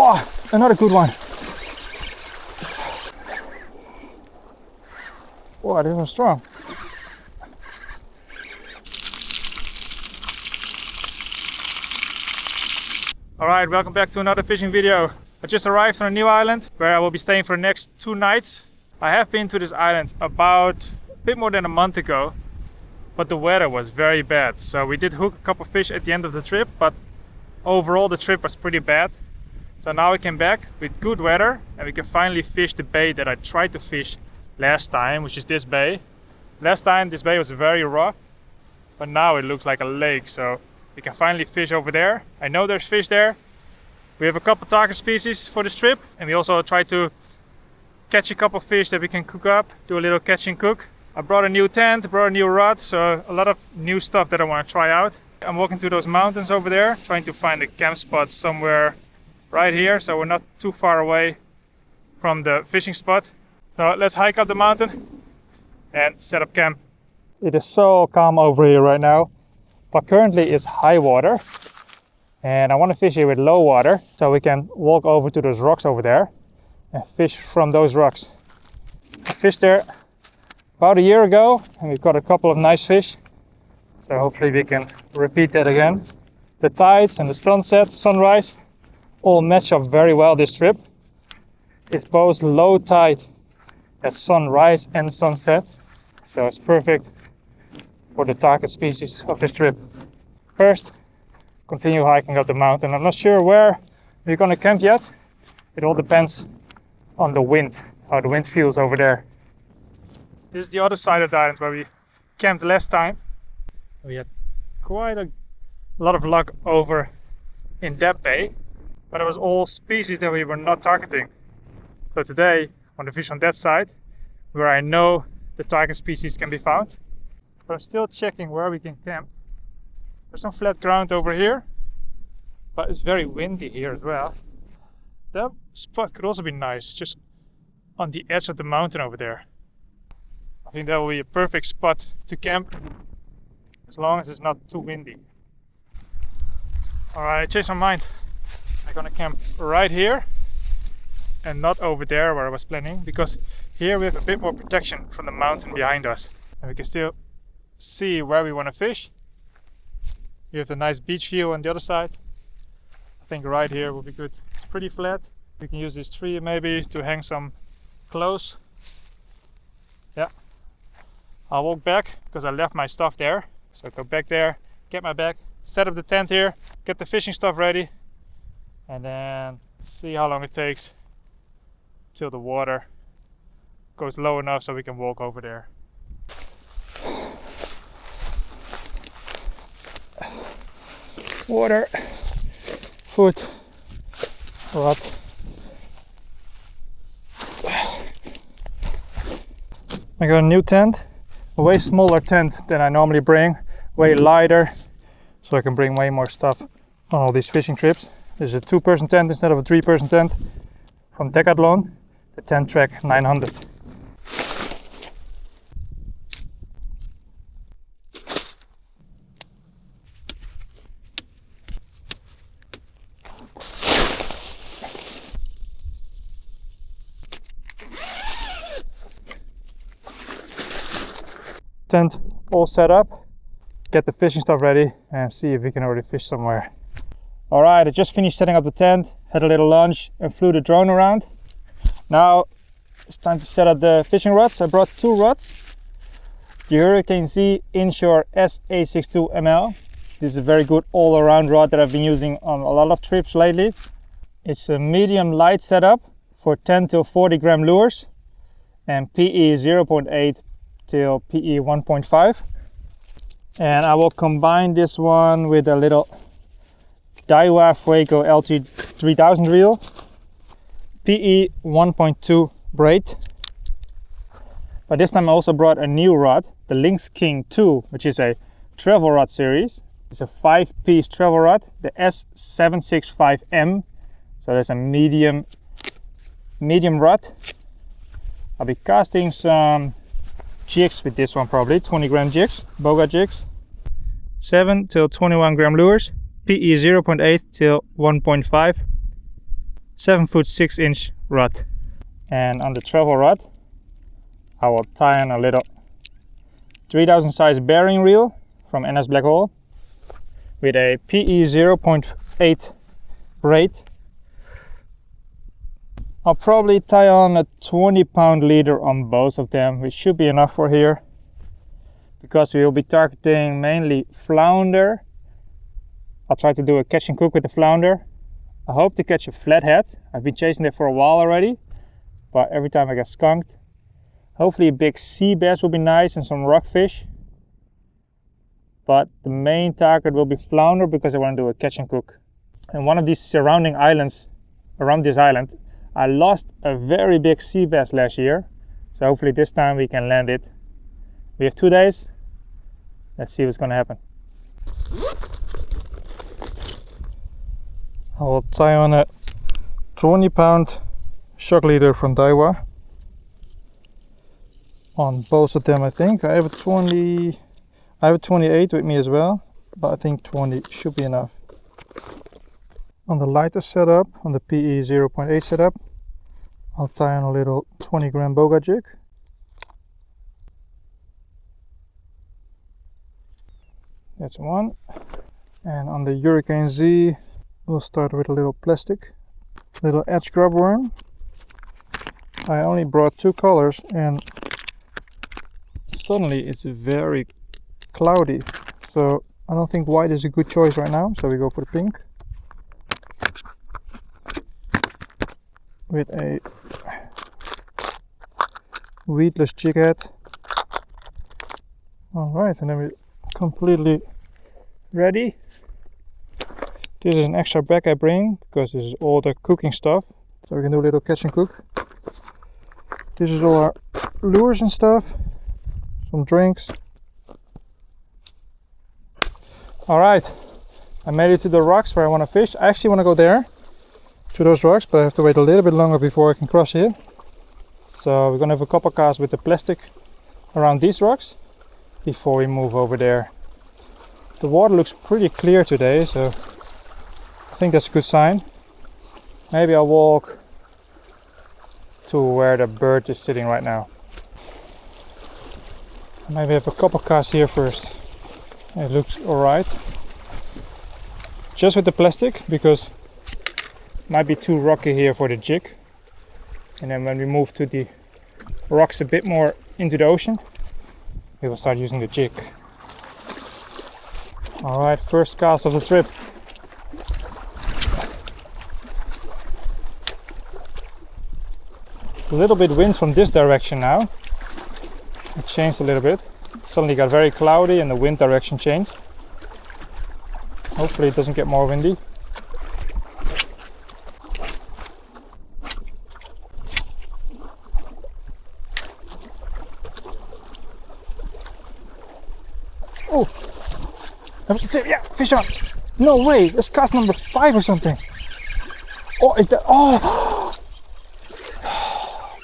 Oh, another good one. Wow, this was strong. Alright, welcome back to another fishing video. I just arrived on a new island where I will be staying for the next 2 nights. I have been to this island about a bit more than a month ago, but the weather was very bad. So we did hook a couple of fish at the end of the trip, but overall the trip was pretty bad. So now we came back with good weather and we can finally fish the bay that I tried to fish last time, which is this bay. Last time this bay was very rough, but now it looks like a lake, so we can finally fish over there. I know there's fish there. We have a couple target species for this trip, and we also try to catch a couple of fish that we can cook up, do a little catch and cook. I brought a new tent, brought a new rod, so a lot of new stuff that I want to try out. I'm walking through those mountains over there, trying to find a camp spot somewhere right here, so we're not too far away from the fishing spot. So let's hike up the mountain and set up camp. It is so calm over here right now, but currently it's high water. And I want to fish here with low water, so we can walk over to those rocks over there and fish from those rocks. I fished there about a year ago and we caught a couple of nice fish. So hopefully we can repeat that again. The tides and the sunset, sunrise all match up very well this trip. It's both low tide at sunrise and sunset. So it's perfect for the target species of this trip. First, continue hiking up the mountain. I'm not sure where we're gonna camp yet. It all depends on the wind, how the wind feels over there. This is the other side of the island where we camped last time. We had quite a lot of luck over in that bay, but it was all species that we were not targeting. So today I want to fish on that side where I know the target species can be found. But I'm still checking where we can camp. There's some flat ground over here, but it's very windy here as well. That spot could also be nice, just on the edge of the mountain over there. I think that will be a perfect spot to camp, as long as it's not too windy. Alright, I changed my mind. I'm gonna camp right here and not over there where I was planning, because here we have a bit more protection from the mountain behind us and we can still see where we want to fish. You have the nice beach view on the other side. I think right here will be good. It's pretty flat. We can use this tree maybe to hang some clothes. Yeah. I'll walk back because I left my stuff there. So I'll go back there, get my bag, set up the tent here, get the fishing stuff ready, and then see how long it takes till the water goes low enough so we can walk over there. Water, food, rod. I got a new tent, a way smaller tent than I normally bring, way lighter, so I can bring way more stuff on all these fishing trips. This is a 2-person tent instead of a 3-person tent from Decathlon, the Tent Track 900. Tent all set up, get the fishing stuff ready and see if we can already fish somewhere. Alright, I just finished setting up the tent, had a little lunch and flew the drone around. Now it's time to set up the fishing rods. I brought 2 rods. The Hurricane Z Inshore SA62 ML. This is a very good all-around rod that I've been using on a lot of trips lately. It's a medium light setup for 10 to 40 gram lures and PE 0.8 till PE 1.5, and I will combine this one with a little Daiwa Fuego LT 3000 reel, PE 1.2 braid. But this time I also brought a new rod, the Lynx King 2, which is a travel rod series. It's a 5-piece travel rod, the S765M, so that's a medium rod. I'll be casting some jigs with this one, probably 20 gram jigs, boga jigs, 7 till 21 gram lures, PE 0.8 till 1.5. 7-foot 6-inch rod. And on the travel rod I will tie on a little 3000 size bearing reel from NS Black Hole with a PE 0.8 braid. I'll probably tie on a 20-pound leader on both of them, which should be enough for here, because we will be targeting mainly flounder. I'll try to do a catch and cook with the flounder. I hope to catch a flathead. I've been chasing it for a while already, but every time I get skunked. Hopefully a big sea bass will be nice and some rockfish. But the main target will be flounder because I want to do a catch and cook. And one of these surrounding islands, around this island, I lost a very big sea bass last year. So hopefully this time we can land it. We have 2 days. Let's see what's going to happen. I will tie on a 20-pound shock leader from Daiwa on both of them. I think I have a 28 with me as well, but I think 20 should be enough. On the lighter setup, on the PE 0.8 setup, I'll tie on a little 20-gram boga jig. That's one. And on the Hurricane Z, we'll start with a little plastic, little edge grub worm. I only brought 2 colors and suddenly it's very cloudy, so I don't think white is a good choice right now, so we go for the pink with a weedless jig head. Alright, and then we're completely ready. This is an extra bag I bring because this is all the cooking stuff, so we can do a little catch and cook. This is all our lures and stuff, some drinks. Alright, I made it to the rocks where I want to fish. I actually want to go there, to those rocks, but I have to wait a little bit longer before I can cross here. So we're going to have a couple casts with the plastic around these rocks before we move over there. The water looks pretty clear today, so I think that's a good sign. Maybe I'll walk to where the bird is sitting right now. Maybe have a couple casts here first. It looks alright. Just with the plastic, because it might be too rocky here for the jig. And then when we move to the rocks a bit more into the ocean, we will start using the jig. Alright, first cast of the trip. A little bit wind from this direction now. It changed a little bit. Suddenly got very cloudy and the wind direction changed. Hopefully it doesn't get more windy. Oh! Yeah, fish on! No way! That's cast number 5 or something. Oh, is that? Oh!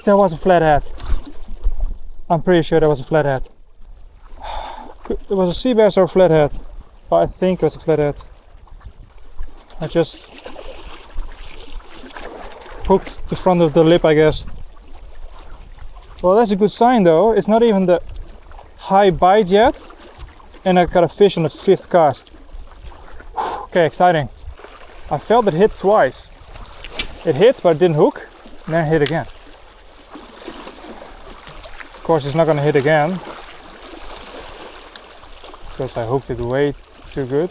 That was a flathead. I'm pretty sure that was a flathead. It was a sea bass or a flathead, but I think it was a flathead. I just hooked the front of the lip, I guess. Well, that's a good sign though. It's not even the high bite yet, and I got a fish on the 5th cast. Okay, exciting. I felt it hit twice. It hit, but it didn't hook, and then it hit again. Of course, it's not going to hit again because I hooked it way too good.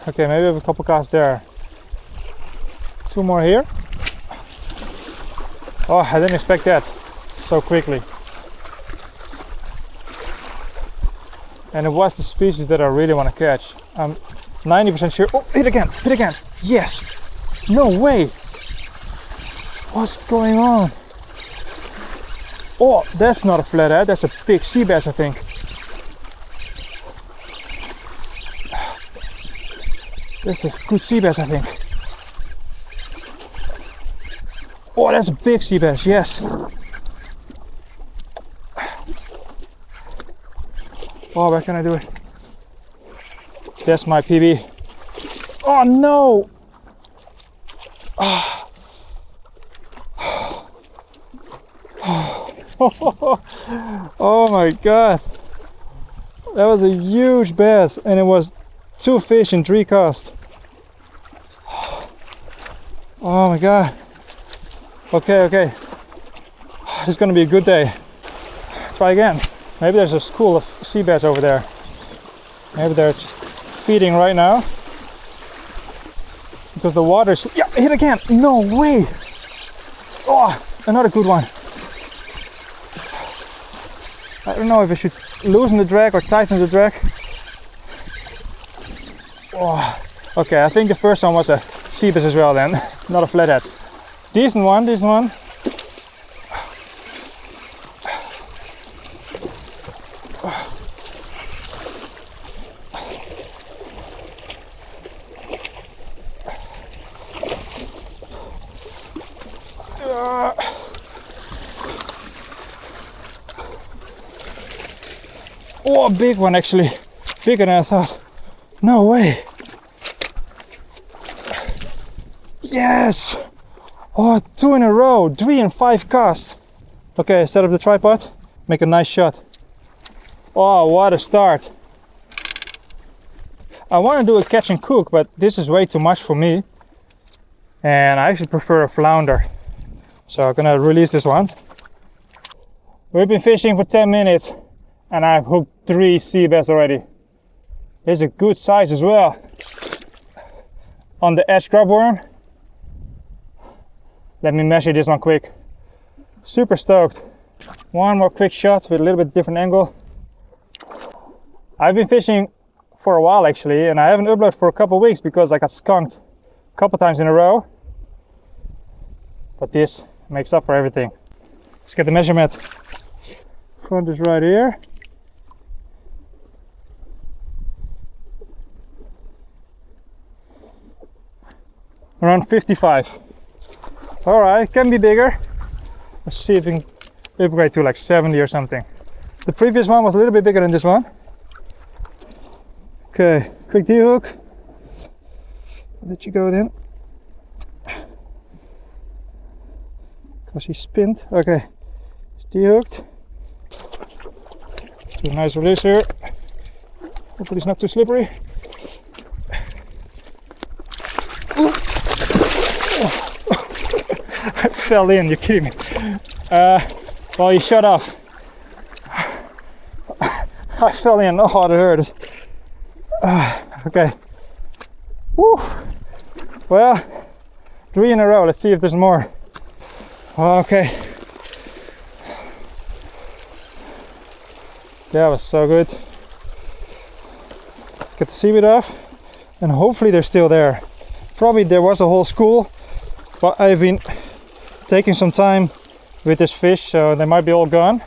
Okay, maybe I have a couple casts there. 2 more here. Oh, I didn't expect that so quickly. And it was the species that I really want to catch. I'm 90% sure. Oh, hit again, hit again. Yes. No way. What's going on? Oh, that's not a flathead, that's a big sea bass, I think. This is good sea bass, I think. Oh, that's a big sea bass, yes. Oh, where can I do it? That's my PB. Oh no! Oh my god, that was a huge bass, and it was 2 fish in 3 casts. Oh my god. Okay, this is gonna be a good day. Try again. Maybe there's a school of sea bass over there. Maybe they're just feeding right now because the water's... Yeah, hit again. No way. Oh, another good one. I don't know if I should loosen the drag or tighten the drag. Oh, okay, I think the first one was a sea bass as well then, not a flathead. Decent one, decent one. Oh, a big one actually, bigger than I thought. No way. Yes. Oh, 2 in a row, 3 and 5 casts. Okay, set up the tripod, make a nice shot. Oh, what a start. I want to do a catch and cook, but this is way too much for me. And I actually prefer a flounder. So I'm gonna release this one. We've been fishing for 10 minutes and I've hooked 3 sea bass already. It's a good size as well. On the edge grub worm. Let me measure this one quick. Super stoked. One more quick shot with a little bit different angle. I've been fishing for a while actually, and I haven't uploaded for a couple of weeks because I got skunked a couple times in a row. But this makes up for everything. Let's get the measurement. Front is right here. Around 55. All right, can be bigger. Let's see if we can upgrade to like 70 or something. The previous one was a little bit bigger than this one. Okay, quick D-hook. Let you go then. Because he spinned. Okay, it's D-hooked. Do a nice release here. Hopefully it's not too slippery. I fell in, you're kidding me. Well, he shut off. I fell in, oh, that hurt. Okay. Woo. Well, 3 in a row, let's see if there's more. Okay. That was so good. Let's get the seaweed off, and hopefully they're still there. Probably there was a whole school, but I've been taking some time with this fish, so they might be all gone.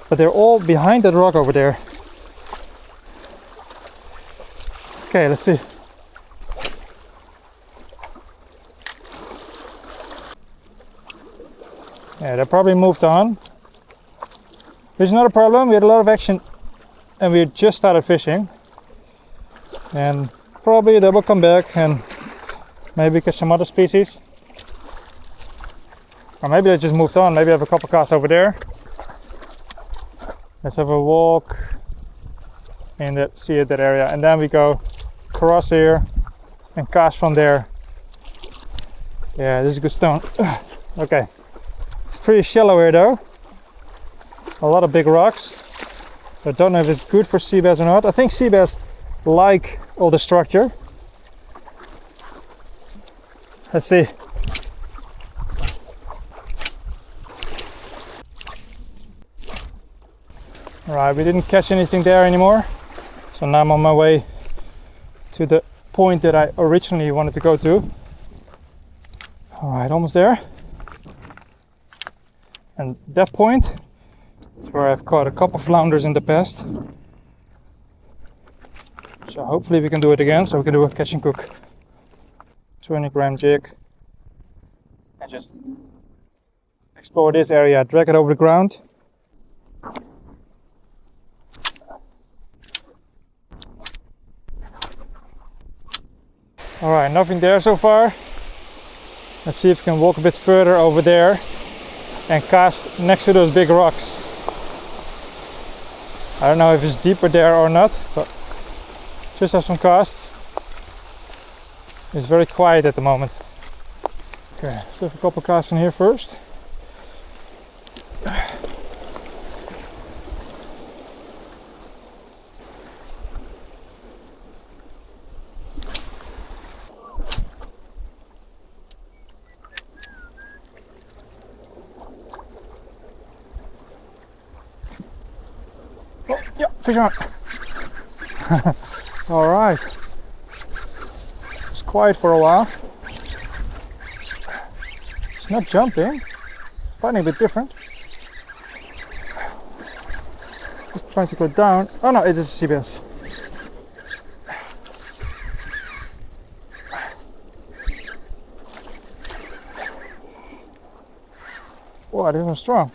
But they're all behind that rock over there. Okay, let's see. Yeah, they probably moved on. Which is not a problem. We had a lot of action and we just started fishing. And probably they will come back and maybe catch some other species. Or maybe they just moved on. Maybe I have a couple casts over there. Let's have a walk in that that area, and then we go across here and cast from there. Yeah, this is a good stone. Okay, it's pretty shallow here though. A lot of big rocks. I don't know if it's good for sea bass or not. I think sea bass like all the structure. Let's see. Alright, we didn't catch anything there anymore. So now I'm on my way to the point that I originally wanted to go to. Alright, almost there. And that point is where I've caught a couple flounders in the past. So hopefully we can do it again, so we can do a catch and cook. 20-gram jig. And just explore this area, drag it over the ground. Alright, nothing there so far. Let's see if we can walk a bit further over there and cast next to those big rocks. I don't know if it's deeper there or not, but just have some casts. It's very quiet at the moment. Okay, let's have a couple casts in here first. Oh, yeah, fish on. All right. It's quiet for a while. It's not jumping. Finding a bit different. Just trying to go down. Oh no, it is a sea bass. Wow, this one's strong.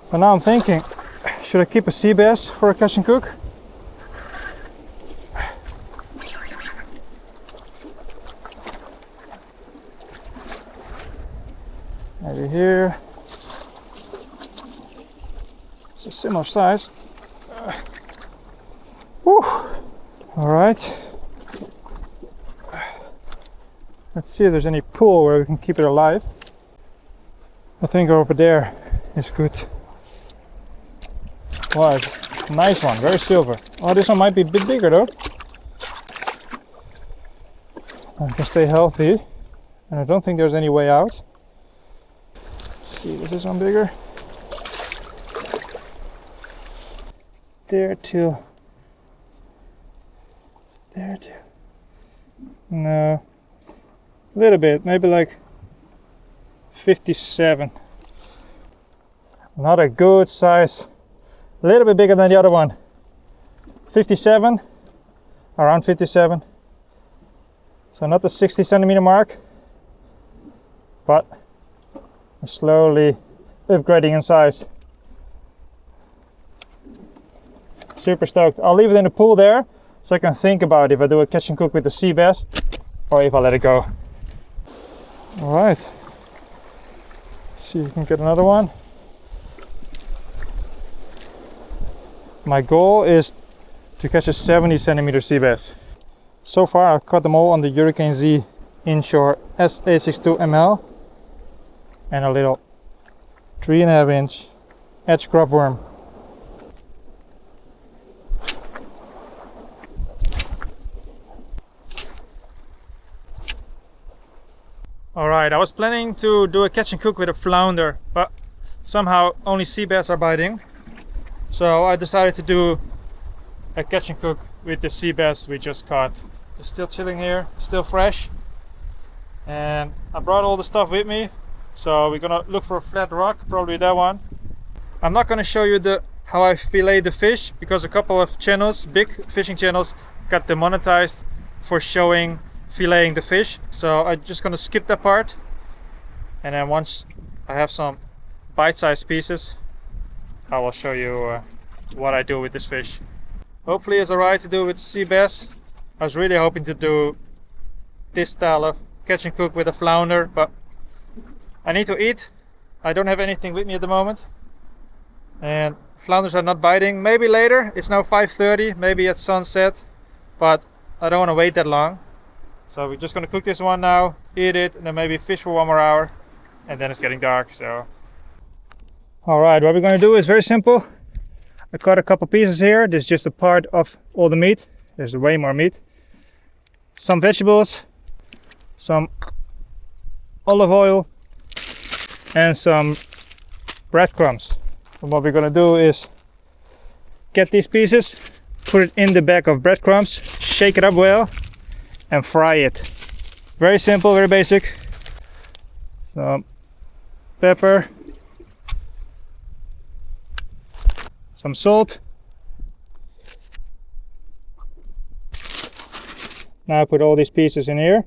But now I'm thinking, should I keep a sea bass for a catch and cook? Maybe here. It's a similar size. Whew. All right. Let's see if there's any pool where we can keep it alive. I think over there is good. Wow, nice one, very silver. Oh, this one might be a bit bigger though. I can stay healthy, and I don't think there's any way out. Let's see, is this one bigger? There too. There too. No, a little bit, maybe like 57. Not a good size. A little bit bigger than the other one. 57, around 57. So not the 60 centimeter mark, but we're slowly upgrading in size. Super stoked. I'll leave it in the pool there so I can think about if I do a catch and cook with the sea bass or if I let it go. All right. See if we can get another one. My goal is to catch a 70 centimeter sea bass. So far I've caught them all on the Hurricane Z inshore SA62 ML and a little 3.5 inch edge crab worm. Alright, I was planning to do a catch and cook with a flounder, but somehow only sea bass are biting. So I decided to do a catch and cook with the sea bass we just caught. They're still chilling here, still fresh. And I brought all the stuff with me. So we're gonna look for a flat rock, probably that one. I'm not gonna show you how I fillet the fish because a couple of channels, big fishing channels, got demonetized for showing filleting the fish. So I'm just gonna skip that part. And then once I have some bite-sized pieces, I will show you what I do with this fish. Hopefully it's alright to do with sea bass. I was really hoping to do this style of catch and cook with a flounder, but I need to eat. I don't have anything with me at the moment. And flounders are not biting. Maybe later, it's now 5:30, maybe at sunset, but I don't want to wait that long. So we're just gonna cook this one now, eat it, and then maybe fish for 1 more hour, and then it's getting dark, so. Alright, what we're going to do is very simple. I cut a couple pieces here. This is just a part of all the meat. There's way more meat. Some vegetables, some olive oil, and some breadcrumbs. And what we're going to do is get these pieces, put it in the bag of breadcrumbs, shake it up well, and fry it. Very simple, very basic. Some pepper. Some salt. Now I put all these pieces in here.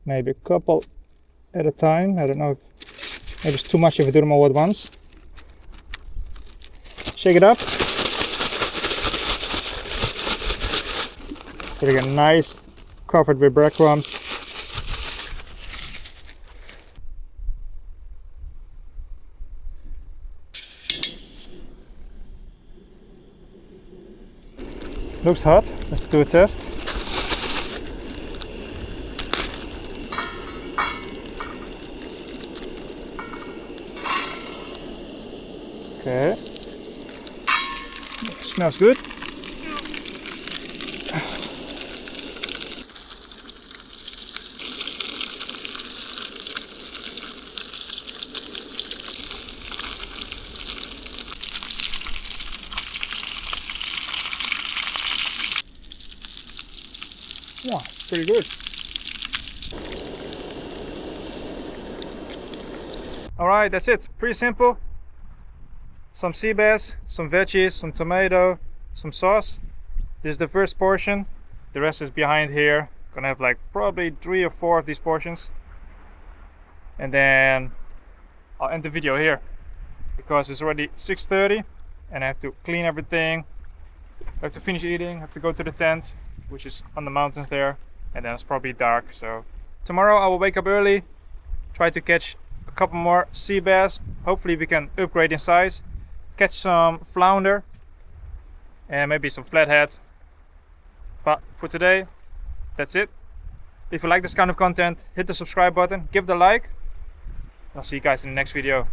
Maybe a couple at a time. I don't know if Maybe it's too much if I do them all at once. Shake it up. So they get nice, covered with breadcrumbs. Looks hot. Let's do a test. Okay. Smells good. Yeah, pretty good. Alright, that's it. Pretty simple. Some sea bass, some veggies, some tomato, some sauce. This is the first portion. The rest is behind here. Gonna have like probably 3 or 4 of these portions. And then I'll end the video here because it's already 6:30 and I have to clean everything. I have to finish eating, I have to go to the tent, which is on the mountains there, and then it's probably dark. So tomorrow I will wake up early, try to catch a couple more sea bass. Hopefully we can upgrade in size, catch some flounder and maybe some flathead. But for today, that's it. If you like this kind of content, hit the subscribe button, give it a like. I'll see you guys in the next video.